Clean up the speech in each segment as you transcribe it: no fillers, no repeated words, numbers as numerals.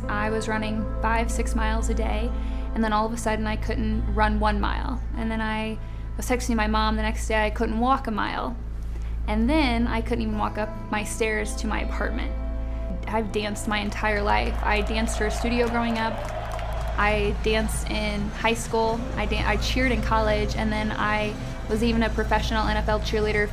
I was running 5-6 miles a day, and then all of a sudden I couldn't run 1 mile. And then I was texting my mom the next day I couldn't walk a mile. And then I couldn't even walk up my stairs to my apartment. I've danced my entire life. I danced for a studio growing up. I danced in high school. I cheered in college, and then I was even a professional NFL cheerleader.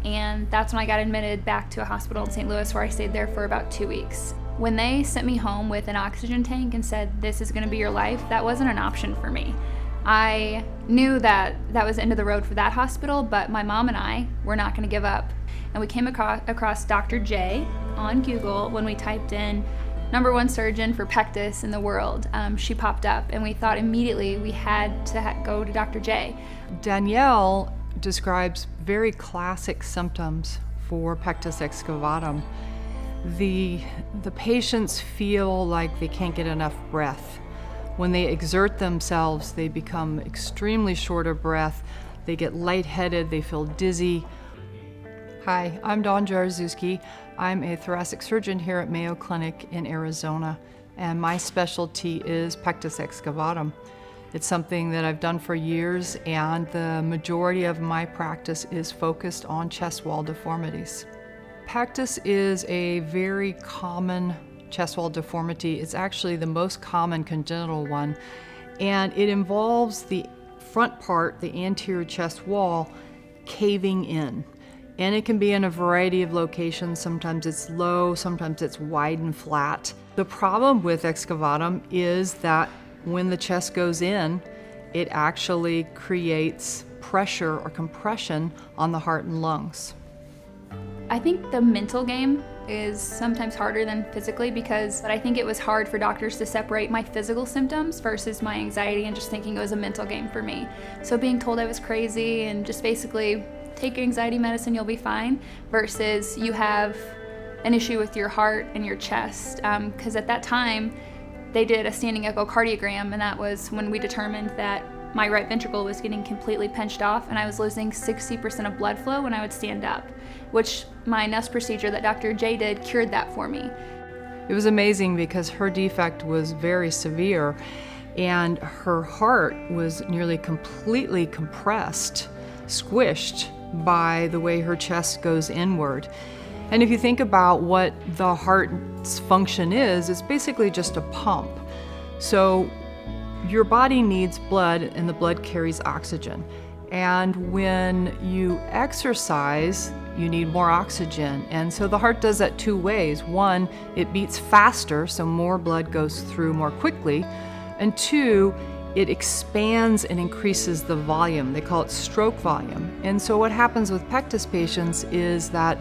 And that's when I got admitted back to a hospital in St. Louis, where I stayed there for about 2 weeks. When they sent me home with an oxygen tank and said, "This is gonna be your life," that wasn't an option for me. I knew that that was the end of the road for that hospital, but my mom and I were not gonna give up. And we came across Dr. J on Google when we typed in #1 surgeon for Pectus in the world. She popped up, and we thought immediately we had to go to Dr. J. Danielle describes very classic symptoms for Pectus excavatum. The patients feel like they can't get enough breath. When they exert themselves, they become extremely short of breath. They get lightheaded, they feel dizzy. Hi, I'm Dawn Jaroszewski. I'm a thoracic surgeon here at Mayo Clinic in Arizona, and my specialty is Pectus excavatum. It's something that I've done for years, and the majority of my practice is focused on chest wall deformities. Pectus is a very common chest wall deformity. It's actually the most common congenital one, and it involves the front part, the anterior chest wall, caving in. And it can be in a variety of locations. Sometimes it's low, sometimes it's wide and flat. The problem with excavatum is that when the chest goes in, it actually creates pressure or compression on the heart and lungs. I think the mental game is sometimes harder than physically, because I think it was hard for doctors to separate my physical symptoms versus my anxiety and just thinking it was a mental game for me. So being told I was crazy and just basically take your anxiety medicine, you'll be fine, versus you have an issue with your heart and your chest. Because at that time, they did a standing echocardiogram, and that was when we determined that my right ventricle was getting completely pinched off, and I was losing 60% of blood flow when I would stand up, which my NUS procedure that Dr. J did cured that for me. It was amazing because her defect was very severe, and her heart was nearly completely compressed, squished by the way her chest goes inward. And if you think about what the heart's function is, it's basically just a pump. So your body needs blood, and the blood carries oxygen. And when you exercise, you need more oxygen. And so the heart does that 2 ways. 1, it beats faster, so more blood goes through more quickly. And 2, it expands and increases the volume. They call it stroke volume. And so what happens with Pectus patients is that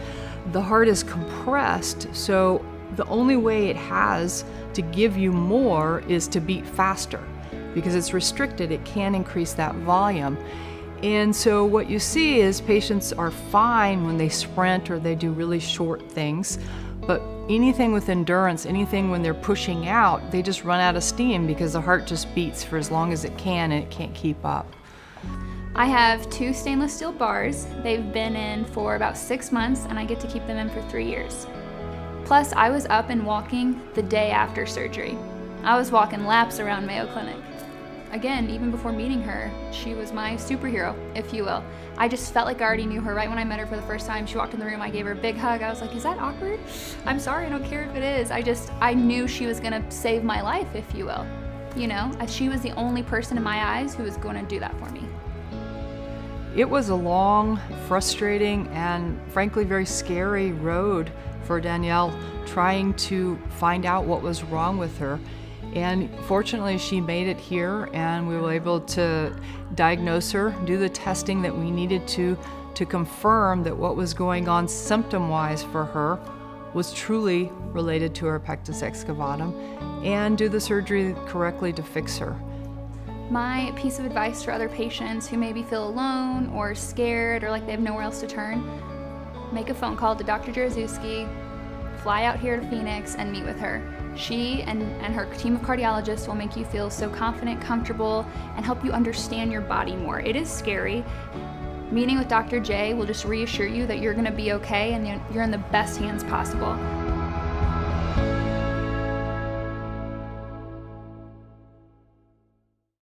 the heart is compressed, so the only way it has to give you more is to beat faster. Because it's restricted, it can't increase that volume. And so what you see is patients are fine when they sprint or they do really short things, but anything with endurance, anything when they're pushing out, they just run out of steam because the heart just beats for as long as it can and it can't keep up. I have 2 stainless steel bars. They've been in for about 6 months, and I get to keep them in for 3 years. Plus, I was up and walking the day after surgery. I was walking laps around Mayo Clinic. Again, even before meeting her, she was my superhero, if you will. I just felt like I already knew her. Right when I met her for the first time, she walked in the room, I gave her a big hug. I was like, "Is that awkward? I'm sorry, I don't care if it is." I knew she was gonna save my life, if you will. You know, she was the only person in my eyes who was gonna do that for me. It was a long, frustrating, and frankly very scary road for Danielle, trying to find out what was wrong with her. And fortunately, she made it here, and we were able to diagnose her, do the testing that we needed to confirm that what was going on symptom-wise for her was truly related to her Pectus excavatum, and do the surgery correctly to fix her. My piece of advice for other patients who maybe feel alone or scared or like they have nowhere else to turn, make a phone call to Dr. Jaroszewski, fly out here to Phoenix and meet with her. She and her team of cardiologists will make you feel so confident, comfortable, and help you understand your body more. It is scary. Meeting with Dr. J will just reassure you that you're gonna be okay and you're in the best hands possible.